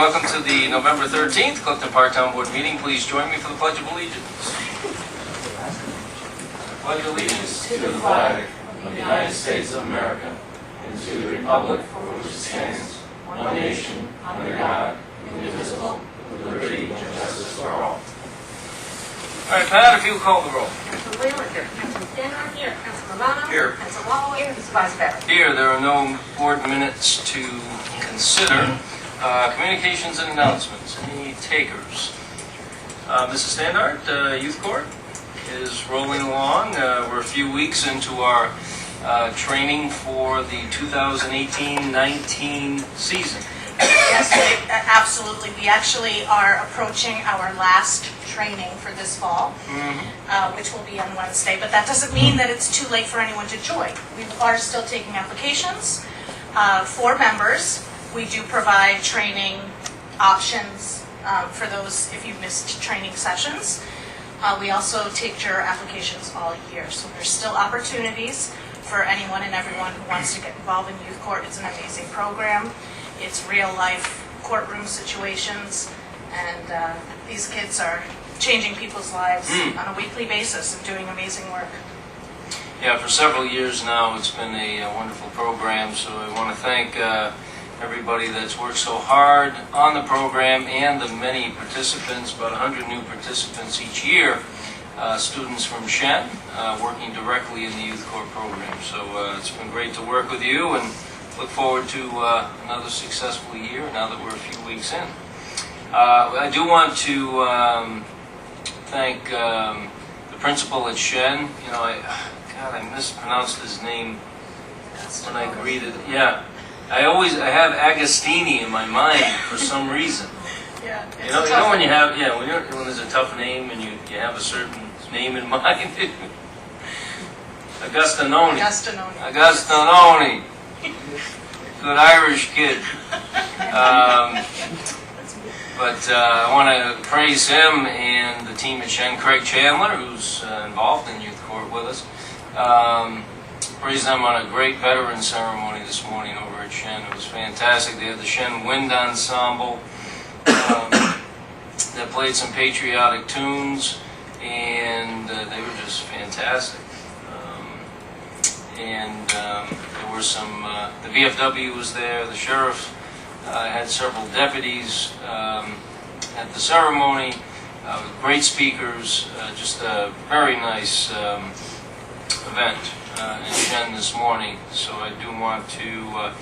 Welcome to the November 13th Clifton Park Town Board meeting. Please join me for the Pledge of Allegiance. Pledge allegiance to the flag of the United States of America and to the republic for which it stands, one nation, under God, indivisible, with liberty and justice for all. All right, Pat, if you call the roll. Councilman Wheeler. Here. Councilman Stanard. Here. Councilman Romano. Here. Councilman Walloway. Here. Vice Barrett. Here, there are no board minutes to consider. Communications and announcements. Any takers? Mrs. Standard, Youth Court is rolling along. We're a few weeks into our training for the 2018-19 season. Yes, absolutely. We actually are approaching our last training for this fall, which will be on Wednesday, but that doesn't mean that it's too late for anyone to join. We are still taking applications for members. We do provide training options for those if you missed training sessions. We also take juror applications all year, so there's still opportunities for anyone and everyone who wants to get involved in youth court. It's an amazing program. It's real-life courtroom situations, and these kids are changing people's lives on a weekly basis and doing amazing work. Yeah, for several years now, it's been a wonderful program, so I want to thank everybody that's worked so hard on the program and the many participants, about 100 new participants each year, students from Shen working directly in the youth court program. So it's been great to work with you and look forward to another successful year now that we're a few weeks in. I do want to thank the principal at Shen. You know, I mispronounced his name when I greeted. Yeah. I have Agostini in my mind for some reason. Yeah, You know when you have when there's a tough name and you have a certain name in mind. Agostinoni. Agostinoni. Good Irish kid. But I want to praise him and the team at Shen. Craig Chandler, who's involved in youth court with us. Praise them on a great veteran ceremony this morning over at Shen. It was fantastic. They had the Shen Wind Ensemble that played some patriotic tunes, and they were just fantastic. There were some, the VFW was there, the sheriff had several deputies at the ceremony, great speakers, just a very nice event in Shen this morning, so I do want to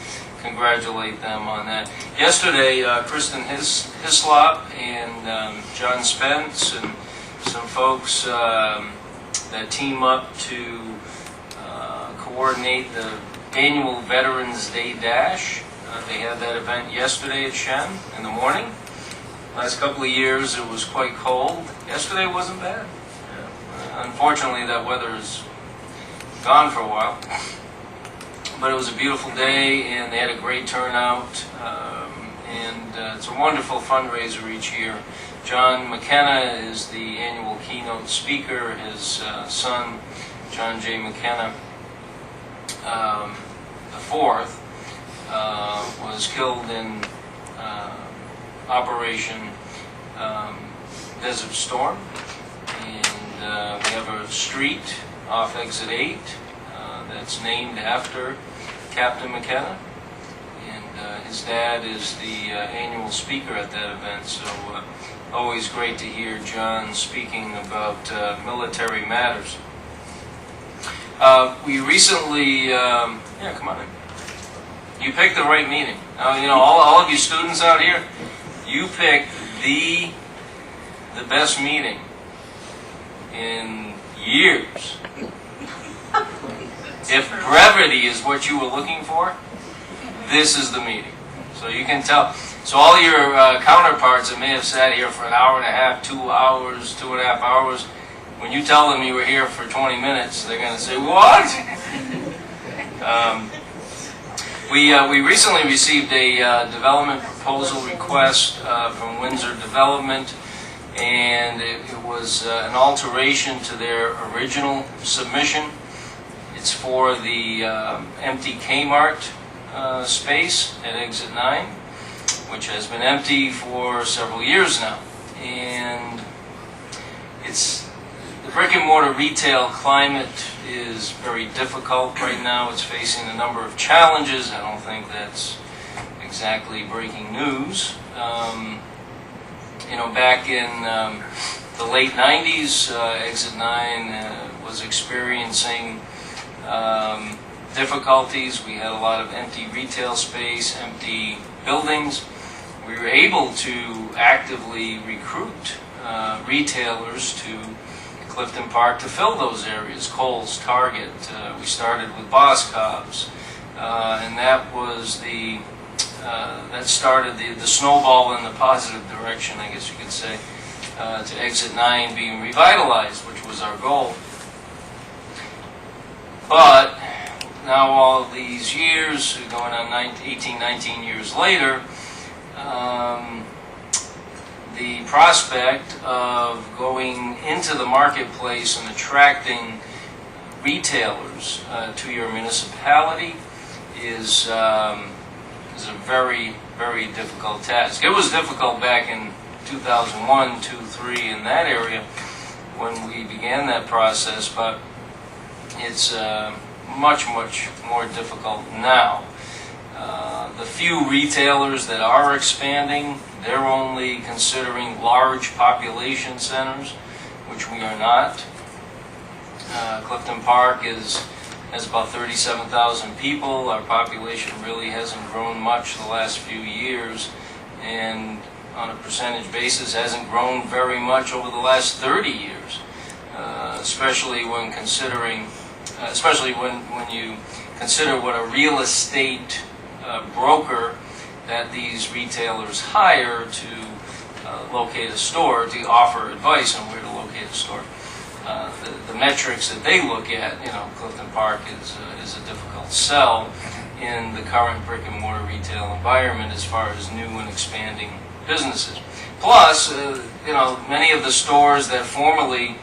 congratulate them on that. Yesterday, Kristen Hislop and John Spence and some folks that team up to coordinate the annual Veterans Day Dash. They had that event yesterday at Shen in the morning. Last couple of years it was quite cold. Yesterday wasn't bad. Unfortunately, that weather is gone for a while, but it was a beautiful day and they had a great turnout, and it's a wonderful fundraiser each year. John McKenna is the annual keynote speaker. His son, John J. McKenna, the fourth, was killed in Operation Desert Storm, and we have a street off Exit 8 that's named after Captain McKenna, and his dad is the annual speaker at that event, so always great to hear John speaking about military matters. We recently, come on in. You picked the right meeting. All of you students out here, you picked the best meeting in years. If brevity is what you were looking for, this is the meeting. So you can tell. So all your counterparts that may have sat here for an hour and a half, 2 hours, 2.5 hours, when you tell them you were here for 20 minutes, they're going to say, what? We recently received a development proposal request from Windsor Development, and it was an alteration to their original submission. It's for the empty Kmart space at Exit 9. which has been empty for several years now. And the brick and mortar retail climate is very difficult right now. It's facing a number of challenges. I don't think that's exactly breaking news. Back in the late 90s, Exit 9 was experiencing difficulties. We had a lot of empty retail space, empty buildings. We were able to actively recruit retailers to Clifton Park to fill those areas. Kohl's, Target. We started with Boscov's, and that was that started the snowball in the positive direction, I guess you could say, to Exit 9 being revitalized, which was our goal. But now all these years, going on 18, 19 years later, the prospect of going into the marketplace and attracting retailers to your municipality is a very, very difficult task. It was difficult back in 2001, 2, 3 in that area when we began that process, but it's much, much more difficult now. The few retailers that are expanding, they're only considering large population centers, which we are not. Clifton Park has about 37,000 people. Our population really hasn't grown much the last few years, and on a percentage basis hasn't grown very much over the last 30 years, especially when you consider what a real estate broker that these retailers hire to locate a store, to offer advice on where to locate a store. The metrics that they look at, Clifton Park is a difficult sell in the current brick and mortar retail environment as far as new and expanding businesses. Plus, many of the stores that formerly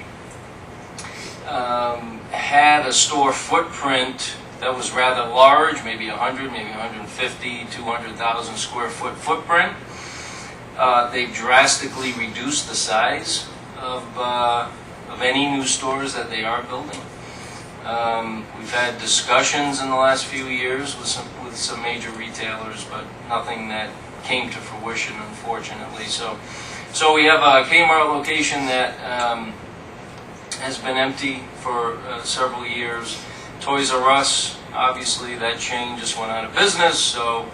had a store footprint that was rather large, maybe 100, maybe 150, 200,000 square foot footprint, they've drastically reduced the size of any new stores that they are building. We've had discussions in the last few years with some major retailers, but nothing that came to fruition, unfortunately. So we have a Kmart location that has been empty for several years. Toys R Us, obviously that chain just went out of business, so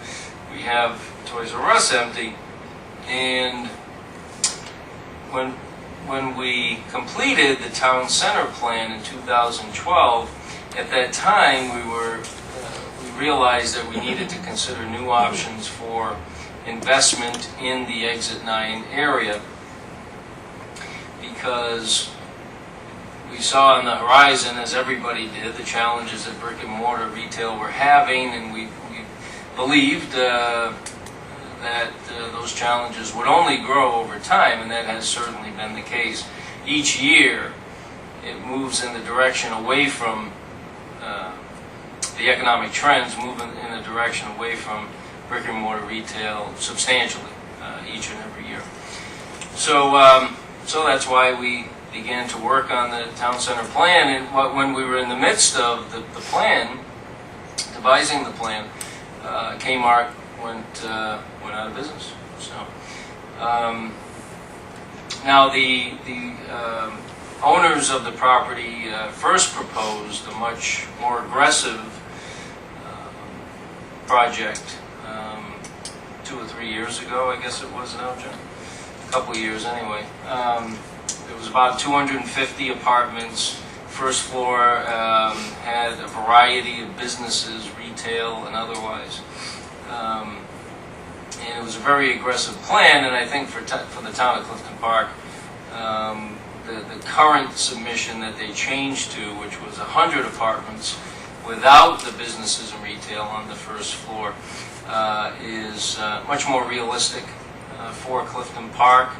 we have Toys R Us empty. And when we completed the town center plan in 2012, at that time we realized that we needed to consider new options for investment in the Exit 9 area, because we saw on the horizon, as everybody did, the challenges that brick and mortar retail were having, and we believed that those challenges would only grow over time, and that has certainly been the case. Each year, it moves in the direction away from the economic trends, moving in the direction away from brick and mortar retail substantially each and every year. So that's why we began to work on the town center plan, and when we were in the midst of the plan, devising the plan, Kmart went out of business. So now the owners of the property first proposed a much more aggressive project 2 or 3 years ago, I guess it was now, John? A couple of years anyway. It was about 250 apartments. First floor had a variety of businesses, retail and otherwise. And it was a very aggressive plan, and I think for the town of Clifton Park, the current submission that they changed to, which was 100 apartments without the businesses and retail on the first floor, is much more realistic for Clifton Park,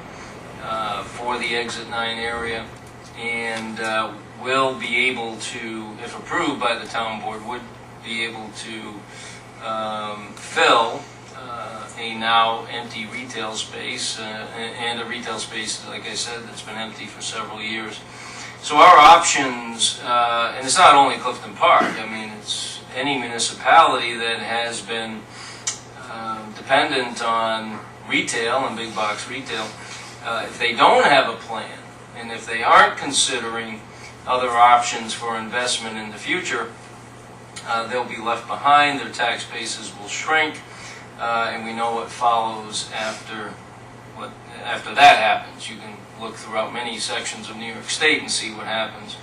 for the Exit 9 area, and will be able to, if approved by the town board, would be able to fill a now empty retail space, and a retail space, like I said, that's been empty for several years. So our options, and it's not only Clifton Park, I mean, it's any municipality that has been dependent on retail and big box retail. If they don't have a plan, and if they aren't considering other options for investment in the future, they'll be left behind, their tax bases will shrink, and we know what follows after that happens. You can look throughout many sections of New York State and see what happens.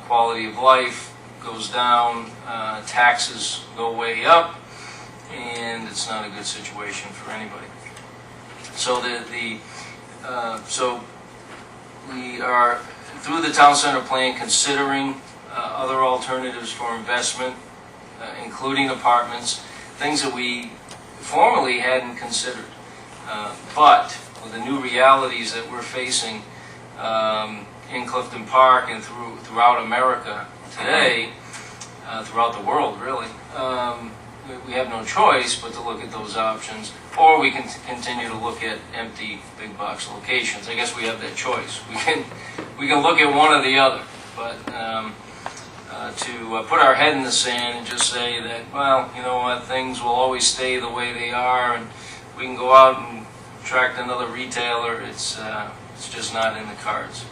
Quality of life goes down, taxes go way up, and it's not a good situation for anybody. So so we are, through the Town Center Plan, considering other alternatives for investment, including apartments, things that we formerly hadn't considered. But with the new realities that we're facing in Clifton Park and throughout America today, throughout the world really, we have no choice but to look at those options, or we can continue to look at empty big box locations. I guess we have that choice. We can look at one or the other, but to put our head in the sand and just say that, well, you know what, things will always stay the way they are, and we can go out and attract another retailer, it's just not in the cards.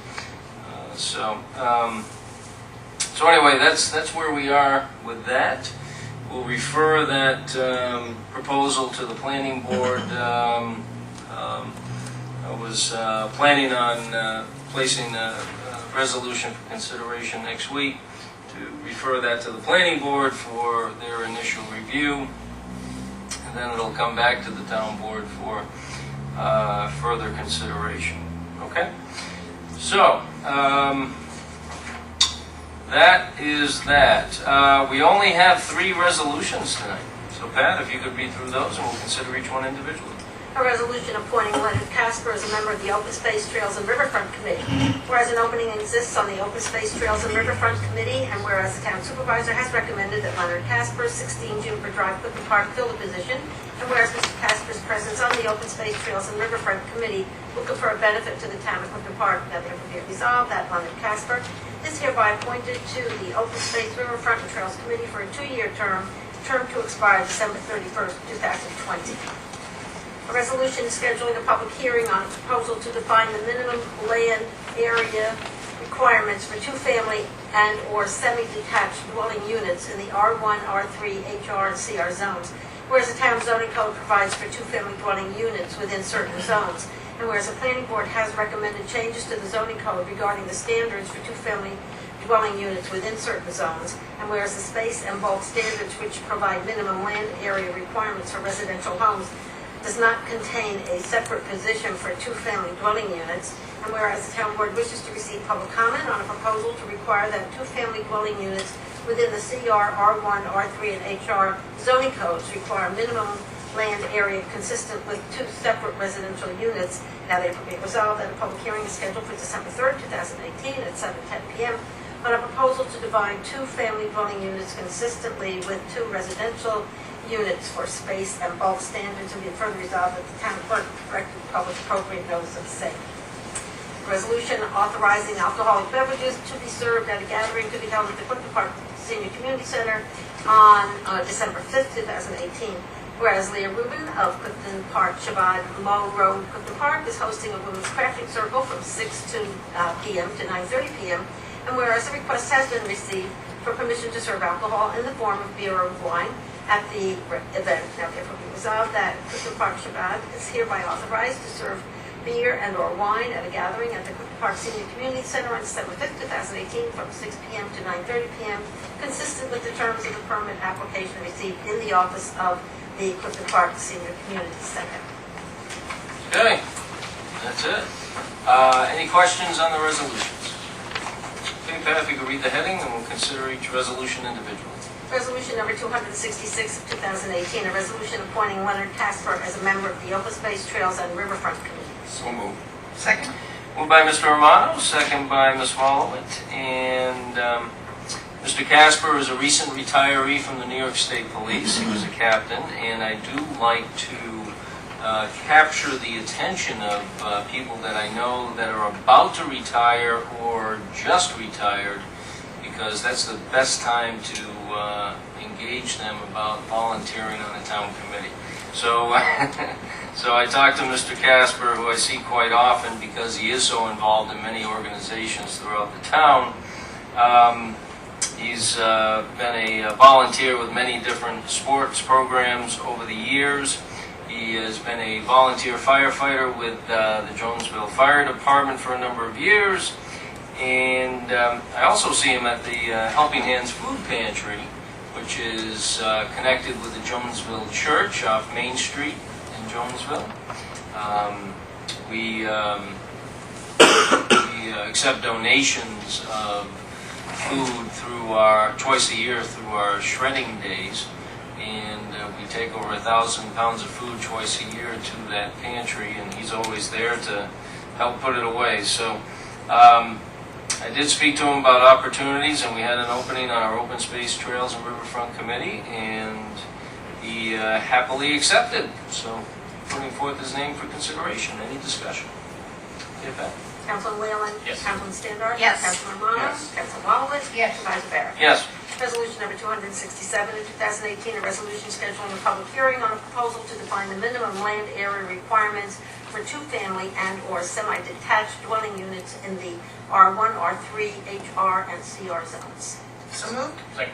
So anyway, that's where we are with that. We'll refer that proposal to the planning board. I was planning on placing a resolution for consideration next week, to refer that to the planning board for their initial review, and then it'll come back to the town board for further consideration. Okay? So, that is that. We only have 3 resolutions tonight. So Pat, if you could read through those, and we'll consider each one individually. A resolution appointing Leonard Casper as a member of the Open Space Trails and Riverfront Committee. Whereas an opening exists on the Open Space Trails and Riverfront Committee, and whereas the town supervisor has recommended that Leonard Casper, 16 Juniper Drive, Clifton Park, fill the position, and whereas Mr. Casper's presence on the Open Space Trails and Riverfront Committee will confer a benefit to the town of Clifton Park, now therefore be it resolved that Leonard Casper is hereby appointed to the Open Space Riverfront and Trails Committee for a 2-year term to expire December 31st, 2020. A resolution scheduling a public hearing on a proposal to define the minimum land area requirements for 2-family and or semi-detached dwelling units in the R1, R3, HR, and CR zones. Whereas the town zoning code provides for 2-family dwelling units within certain zones, and whereas the planning board has recommended changes to the zoning code regarding the standards for 2-family dwelling units within certain zones, and whereas the space and bulk standards which provide minimum land area requirements for residential homes does not contain a separate position for 2-family dwelling units, and whereas the town board wishes to receive public comment on a proposal to require that 2-family dwelling units within the CR, R1, R3, and HR zoning codes require minimum land area consistent with 2 separate residential units, now therefore be it resolved that a public hearing is scheduled for December 3rd, 2018 at 7:10 p.m. on a proposal to divide 2-family dwelling units consistently with 2 residential units for space and bulk standards, and be further resolved that the town clerk directed public appropriate notice of the same. Resolution authorizing alcoholic beverages to be served at a gathering to be held at the Clifton Park Senior Community Center on December 5th, 2018. Whereas Leah Rubin of Clifton Park Shabbat Low Road, Clifton Park, is hosting a women's crafting circle from 6 p.m. to 9:30 p.m. And whereas a request has been received for permission to serve alcohol in the form of beer or wine at the event, now therefore be resolved that Clifton Park Shabbat is hereby authorized to serve beer and or wine at a gathering at the Clifton Park Senior Community Center on December 5th, 2018 from 6 p.m. to 9:30 p.m. consistent with the terms of the permit application received in the office of the Clifton Park Senior Community Center. Okay, that's it. Any questions on the resolutions? Okay, Pat, if you could read the heading, and we'll consider each resolution individually. Resolution number 266 of 2018, a resolution appointing Leonard Casper as a member of the Open Space Trails and Riverfront Committee. So moved. Second. Moved by Mr. Romano, second by Ms. Wallowit. And Mr. Casper is a recent retiree from the New York State Police. He was a captain, and I do like to capture the attention of people that I know that are about to retire or just retired, because that's the best time to engage them about volunteering on a town committee. So, so I talked to Mr. Casper, who I see quite often because he is so involved in many organizations throughout the town. He's been a volunteer with many different sports programs over the years. He has been a volunteer firefighter with the Jonesville Fire Department for a number of years. And I also see him at the Helping Hands Food Pantry, which is connected with the Jonesville Church off Main Street in Jonesville. We accept donations of food through twice a year through our shredding days, and we take over 1,000 pounds of food twice a year to that pantry, and he's always there to help put it away. So I did speak to him about opportunities, and we had an opening on our Open Space Trails and Riverfront Committee, and he happily accepted. So putting forth his name for consideration. Any discussion? Okay, Pat? Councilman Whalen? Yes. Councilman Standard? Yes. Councilman Romano? Yes. Councilman Wolowitz? Yes. Supervisor Barrett? Yes. Resolution number 267 of 2018, a resolution scheduling a public hearing on a proposal to define the minimum land area requirements for two-family and/or semi-detached dwelling units in the R1, R3, HR, and CR zones. So moved. Second.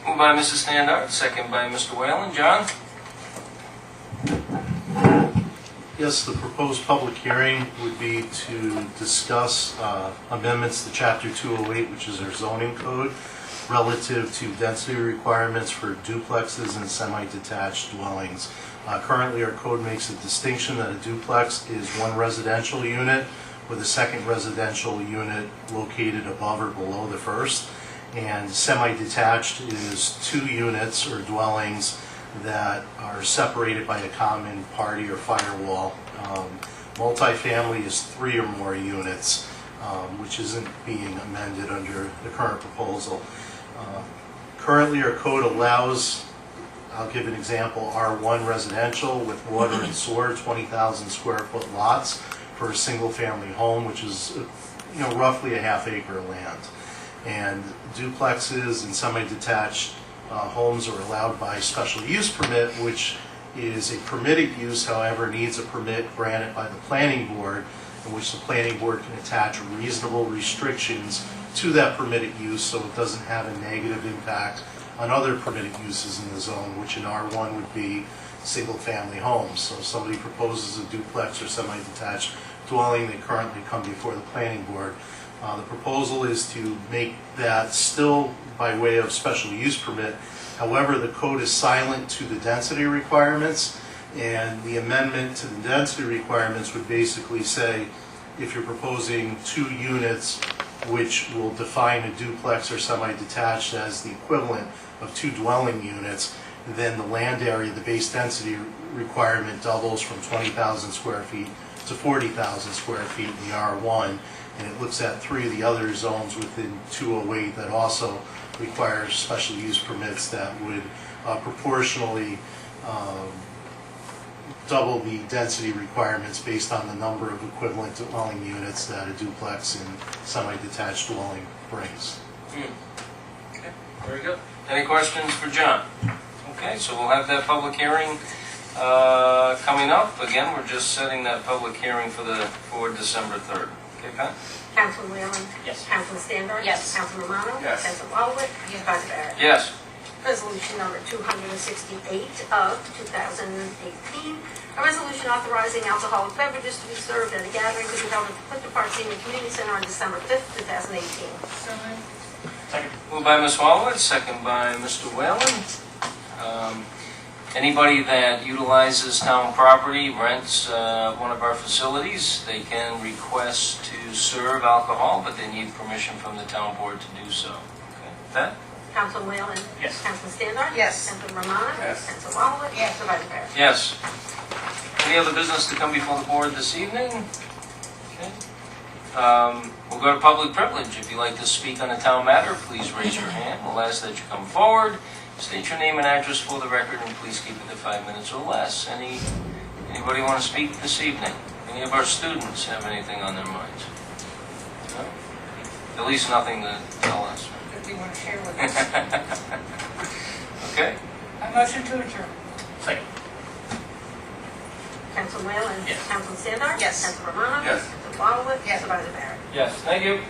Moved by Mrs. Standard, second by Mr. Whalen. John? Yes, the proposed public hearing would be to discuss amendments to Chapter 208, which is our zoning code, relative to density requirements for duplexes and semi-detached dwellings. Currently, our code makes a distinction that a duplex is one residential unit with a second residential unit located above or below the first, and semi-detached is two units or dwellings that are separated by a common party or firewall. Multifamily is three or more units, which isn't being amended under the current proposal. Currently, our code allows, I'll give an example, R1 residential with water and sewer, 20,000 square foot lots for a single family home, which is roughly a half-acre of land. And duplexes and semi-detached homes are allowed by special use permit, which is a permitted use, however, needs a permit granted by the planning board, in which the planning board can attach reasonable restrictions to that permitted use so it doesn't have a negative impact on other permitted uses in the zone, which in R1 would be single-family homes. So if somebody proposes a duplex or semi-detached dwelling, they currently come before the planning board. The proposal is to make that still by way of special use permit. However, the code is silent to the density requirements, and the amendment to the density requirements would basically say if you're proposing two units, which will define a duplex or semi-detached as the equivalent of two dwelling units, then the land area, the base density requirement doubles from 20,000 square feet to 40,000 square feet in the R1, and it looks at three of the other zones within 208 that also require special use permits that would proportionally double the density requirements based on the number of equivalent dwelling units that a duplex and semi-detached dwelling brings. Okay, very good. Any questions for John? Okay, so we'll have that public hearing coming up. Again, we're just setting that public hearing for December 3rd. Okay, Pat? Councilman Whalen? Yes. Councilman Standard? Yes. Councilman Romano? Yes. Councilman Wolowitz? Supervisor Barrett? Yes. Resolution number 268 of 2018, a resolution authorizing alcoholic beverages to be served at a gathering to be held at the Clifton Park Senior Community Center on December 5th, 2018. So moved. Second. Moved by Ms. Walowitz, second by Mr. Whalen. Anybody that utilizes town property, rents one of our facilities, they can request to serve alcohol, but they need permission from the town board to do so. Okay. Pat? Councilman Whalen? Yes. Councilman Standard? Yes. Councilman Romano? Yes. Councilman Wolowitz? Yes. Supervisor Barrett? Yes. Any other business to come before the board this evening? Okay. We'll go to public privilege. If you'd like to speak on a town matter, please raise your hand. We'll ask that you come forward. State your name and address for the record, and please keep it to 5 minutes or less. Anybody want to speak this evening? Any of our students have anything on their minds? No? At least nothing to tell us. That we want to share with us. Okay? A motion to adjourn. Second. Council Whalen? Yes. Council Sandar? Yes. Council Romano? Yes. Council Ballwood? Yes. Supervisor Barrett? Yes, thank you.